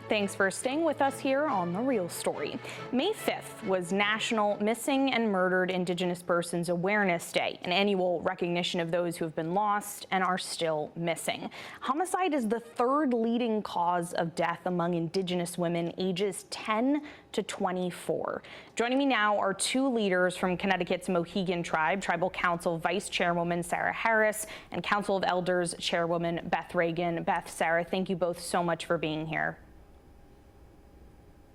Thanks for staying with us here on The Real Story. May 5th was National Missing and Murdered Indigenous Persons Awareness Day, an annual recognition of those who have been lost and are still missing. Homicide is the third leading cause of death among Indigenous women ages 10 to 24. Joining me now are two leaders from Connecticut's Mohegan tribe, Tribal Council Vice Chairwoman Sarah Harris and Council of Elders Chairwoman Beth Regan. Beth, Sarah, thank you both so much for being here.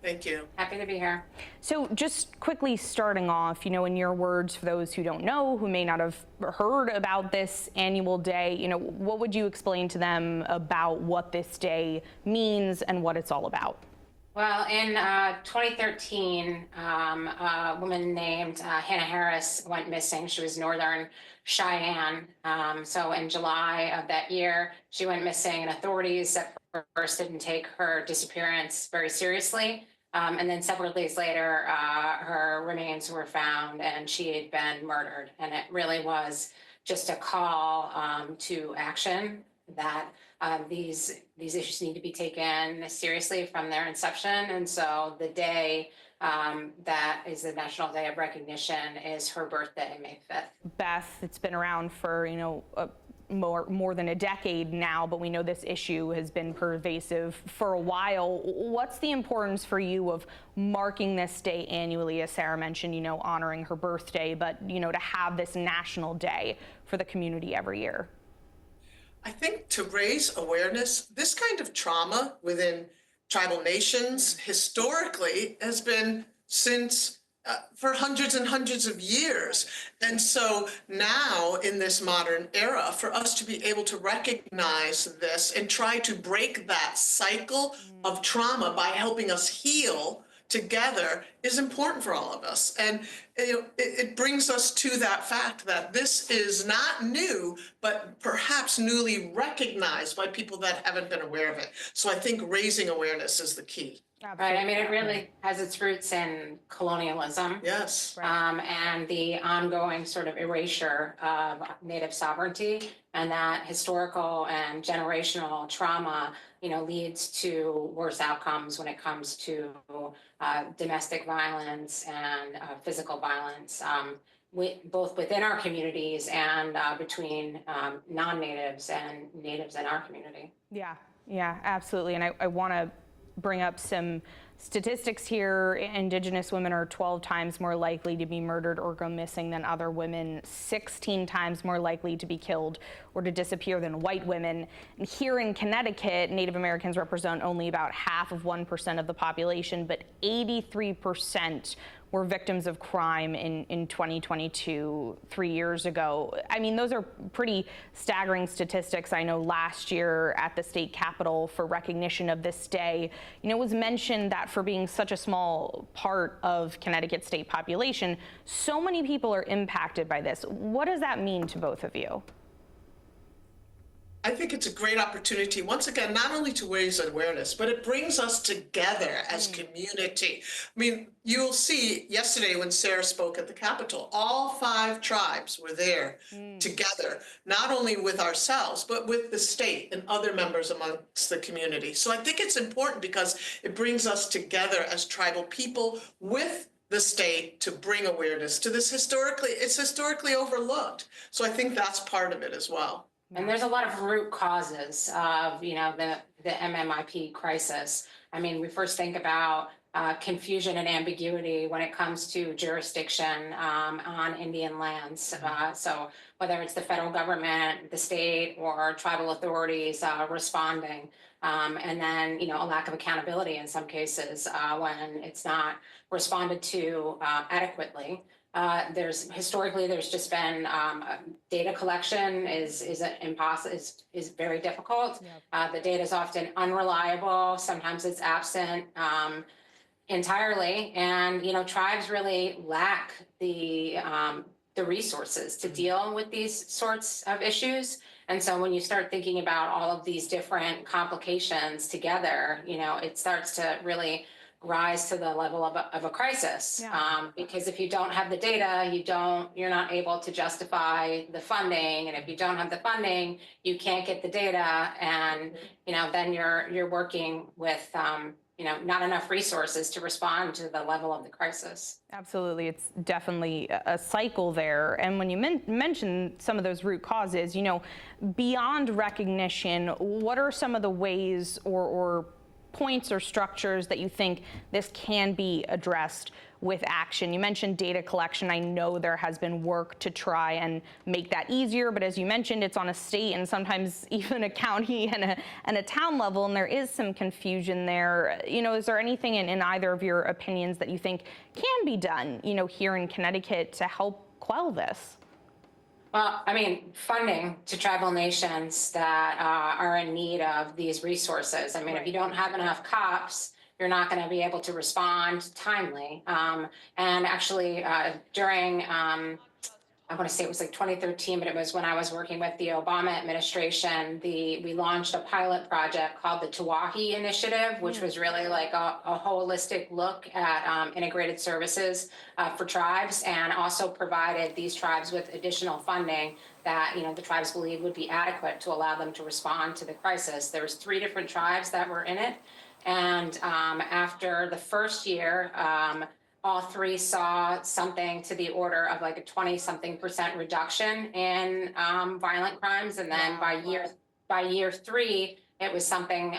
Thank you. Happy to be here. So just quickly starting off, in your words, for those who don't know, who may not have heard about this annual day, what would you explain to them about what this day means and what it's all about? Well, in 2013, a woman named Hannah Harris went missing. She was Northern Cheyenne. So in July of that year, she went missing, and authorities at first didn't take her disappearance very seriously. And then several days later, her remains were found and she had been murdered. And it really was just a call to action that these issues need to be taken seriously from their inception. And so the day that is the National Day of Recognition is her birthday, May 5th. Beth, it's been around for, more than a decade now, but we know this issue has been pervasive for a while. What's the importance for you of marking this day annually, as Sarah mentioned, honoring her birthday, but, to have this national day for the community every year? I think to raise awareness, this kind of trauma within tribal nations historically has been for hundreds and hundreds of years. And so now in this modern era, for us to be able to recognize this and try to break that cycle of trauma by helping us heal together is important for all of us. And it brings us to that fact that this is not new, but perhaps newly recognized by people that haven't been aware of it. So I think raising awareness is the key. Right. I mean, it really has its roots in colonialism. Yes. And the ongoing sort of erasure of Native sovereignty, and that historical and generational trauma, leads to worse outcomes when it comes to domestic violence and physical violence, both within our communities and between non-natives and natives in our community. Yeah, absolutely. And I want to bring up some statistics here. Indigenous women are 12 times more likely to be murdered or go missing than other women, 16 times more likely to be killed or to disappear than white women. And here in Connecticut, Native Americans represent only about half of 1% of the population, but 83% were victims of crime in 2022, 3 years ago. I mean, those are pretty staggering statistics. I know last year at the state capitol for recognition of this day, it was mentioned that for being such a small part of Connecticut's state population, so many people are impacted by this. What does that mean to both of you? I think it's a great opportunity, once again, not only to raise awareness, but it brings us together as community. I mean, you'll see yesterday when Sarah spoke at the Capitol, all 5 tribes were there together, not only with ourselves, but with the state and other members amongst the community. So I think it's important because it brings us together as tribal people with the state to bring awareness to this it's historically overlooked. So I think that's part of it as well. And there's a lot of root causes of, the MMIP crisis. I mean, we first think about confusion and ambiguity when it comes to jurisdiction on Indian lands. So whether it's the federal government, the state, or tribal authorities responding, and then, a lack of accountability in some cases when it's not responded to adequately. There's just been data collection is very difficult. The data is often unreliable. Sometimes it's absent entirely, and tribes really lack the resources to deal with these sorts of issues. And so when you start thinking about all of these different complications together, it starts to really rise to the level of a crisis. Because if you don't have the data, you're not able to justify the funding. And if you don't have the funding, you can't get the data. And, then you're working with, not enough resources to respond to the level of the crisis. Absolutely. It's definitely a cycle there. And when you mention some of those root causes, beyond recognition, what are some of the ways or points or structures that you think this can be addressed with action? You mentioned data collection. I know there has been work to try and make that easier, but as you mentioned, it's on a state and sometimes even a county and a town level, and there is some confusion there. Is there anything in either of your opinions that you think can be done, here in Connecticut to help quell this? Well, funding to tribal nations that are in need of these resources. If you don't have enough cops, you're not going to be able to respond timely. And actually, during, I want to say it was like 2013, but it was when I was working with the Obama administration, we launched a pilot project called the Tawahi Initiative, which was really like a holistic look at integrated services for tribes, and also provided these tribes with additional funding that the tribes believe would be adequate to allow them to respond to the crisis. There was 3 different tribes that were in it. And after the first year, all 3 saw something to the order of like a 20-something% reduction in violent crimes. And then by year 3, it was something,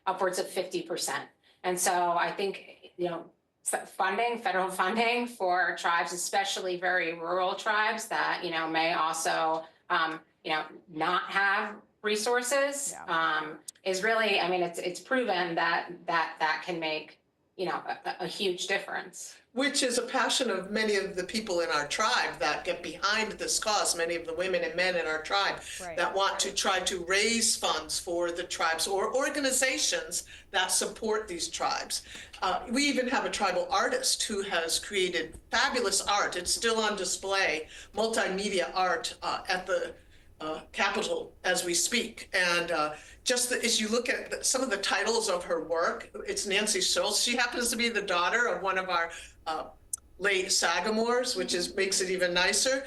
upwards of 50%. And so I think, federal funding for tribes, especially very rural tribes that, may also, not have resources, is really, it's proven that can make, a huge difference. Which is a passion of many of the people in our tribe that get behind this cause, many of the women and men in our tribe that want to try to raise funds for the tribes or organizations that support these tribes. We even have a tribal artist who has created fabulous art. It's still on display, multimedia art at the Capitol as we speak. And as you look at some of the titles of her work, it's Nancy Schultz. She happens to be the daughter of one of our late Sagamores, which makes it even nicer.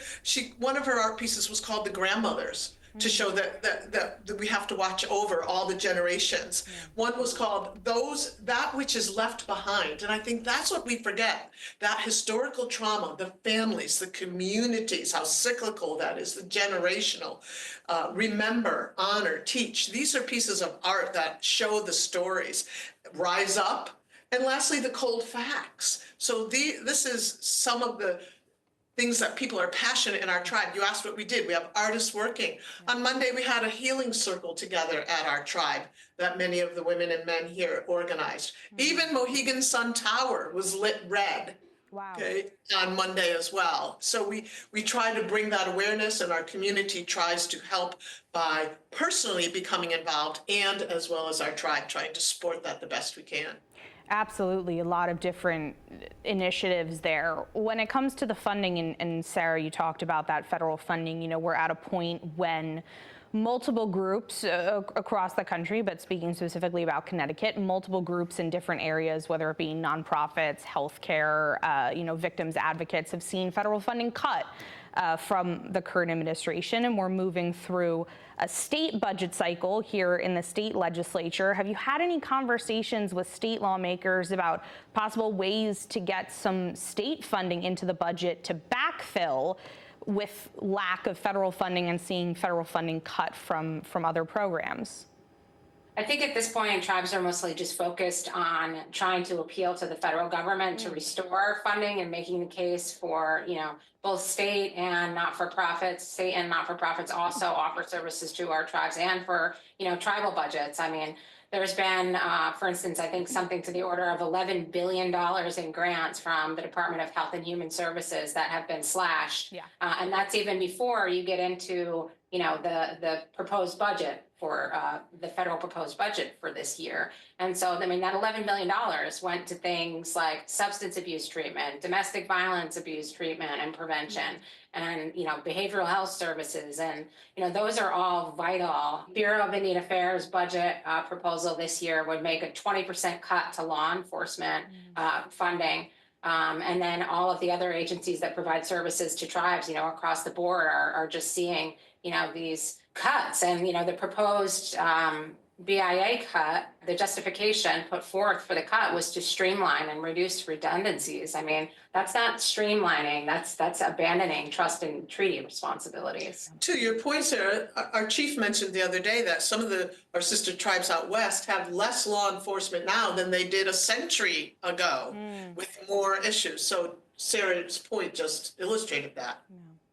One of her art pieces was called The Grandmothers, to show that we have to watch over all the generations. One was called That Which Is Left Behind. And I think that's what we forget, that historical trauma, the families, the communities, how cyclical that is, the generational. Remember, honor, teach. These are pieces of art that show the stories. Rise up. And lastly, the cold facts. So this is some of the things that people are passionate in our tribe. You asked what we did. We have artists working. On Monday, we had a healing circle together at our tribe that many of the women and men here organized. Even Mohegan Sun Tower was lit red. On Monday as well. So we try to bring that awareness, and our community tries to help by personally becoming involved, and as well as our tribe trying to support that the best we can. Absolutely, a lot of different initiatives there. When it comes to the funding, and Sarah, you talked about that federal funding, we're at a point when multiple groups across the country, but speaking specifically about Connecticut, multiple groups in different areas, whether it be nonprofits, healthcare, victims advocates, have seen federal funding cut from the current administration, and we're moving through a state budget cycle here in the state legislature. Have you had any conversations with state lawmakers about possible ways to get some state funding into the budget to backfill with lack of federal funding and seeing federal funding cut from other programs? I think at this point, tribes are mostly just focused on trying to appeal to the federal government to restore funding and making the case for, both state and not-for-profits. State and not-for-profits also offer services to our tribes and for, tribal budgets. There's been, for instance, I think something to the order of $11 billion in grants from the Department of Health and Human Services that have been slashed. And that's even before you get into, the proposed budget for the federal proposed budget for this year. And so, that $11 billion went to things like substance abuse treatment, domestic violence abuse treatment and prevention. and, behavioral health services. And, those are all vital. Bureau of Indian Affairs budget proposal this year would make a 20% cut to law enforcement funding. And then all of the other agencies that provide services to tribes, across the board are just seeing, these cuts. And, the proposed BIA cut, the justification put forth for the cut was to streamline and reduce redundancies. I mean, that's not streamlining, that's abandoning trust and treaty responsibilities. To your point, Sarah, our chief mentioned the other day that some of our sister tribes out west have less law enforcement now than they did a century ago with more issues. So Sarah's point just illustrated that.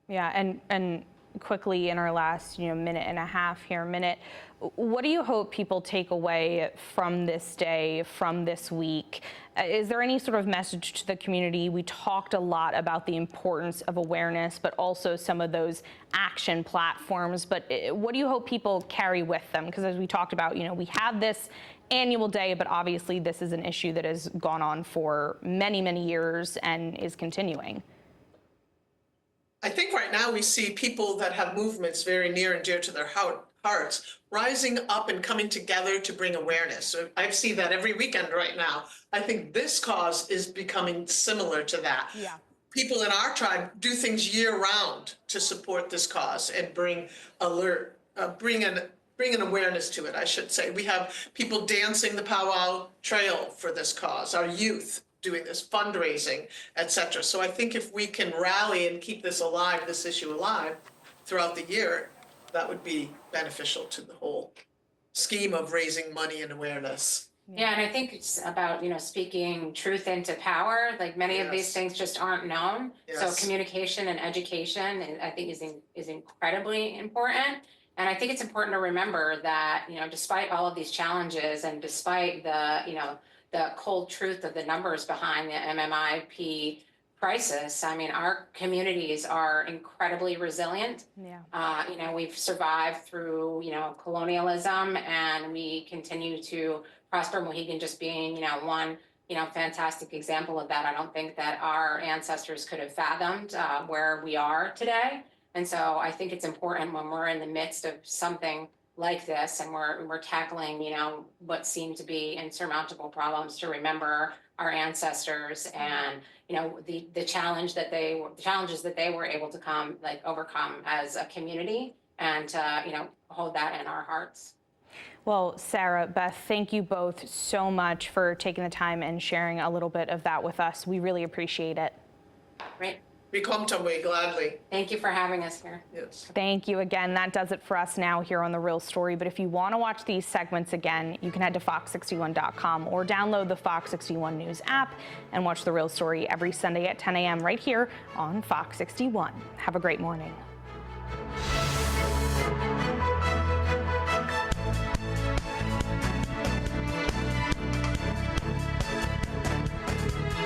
Yeah, and quickly in our last minute and a half here, what do you hope people take away from this day, from this week? Is there any sort of message to the community? We talked a lot about the importance of awareness, but also some of those action platforms. But what do you hope people carry with them? Because as we talked about, we have this annual day, but obviously this is an issue that has gone on for many, many years and is continuing. I think right now we see people that have movements very near and dear to their hearts rising up and coming together to bring awareness. So I see that every weekend right now. I think this cause is becoming similar to that. Yeah. People in our tribe do things year round to support this cause and bring an awareness to it, I should say. We have people dancing the powwow trail for this cause, our youth doing this, fundraising, etc. So I think if we can rally and keep this alive, this issue alive throughout the year, that would be beneficial to the whole scheme of raising money and awareness. Yeah, and I think it's about, speaking truth into power. Like many of these things just aren't known. Yes. So communication and education, I think, is incredibly important. And I think it's important to remember that, despite all of these challenges and despite the cold truth of the numbers behind the MMIP crisis, I mean, our communities are incredibly resilient. Yeah. We've survived through, colonialism, and we continue to prosper. Mohegan just being, one, fantastic example of that. I don't think that our ancestors could have fathomed where we are today. And so I think it's important when we're in the midst of something like this and we're tackling, what seem to be insurmountable problems, to remember our ancestors and, the challenges that they were able to overcome as a community, and to, hold that in our hearts. Well, Sarah, Beth, thank you both so much for taking the time and sharing a little bit of that with us. We really appreciate it. Great. We come to way gladly. Thank you for having us here. Yes. Thank you again. That does it for us now here on The Real Story. But if you want to watch these segments again, you can head to fox61.com or download the Fox 61 News app and watch The Real Story every Sunday at 10 a.m. right here on Fox 61. Have a great morning.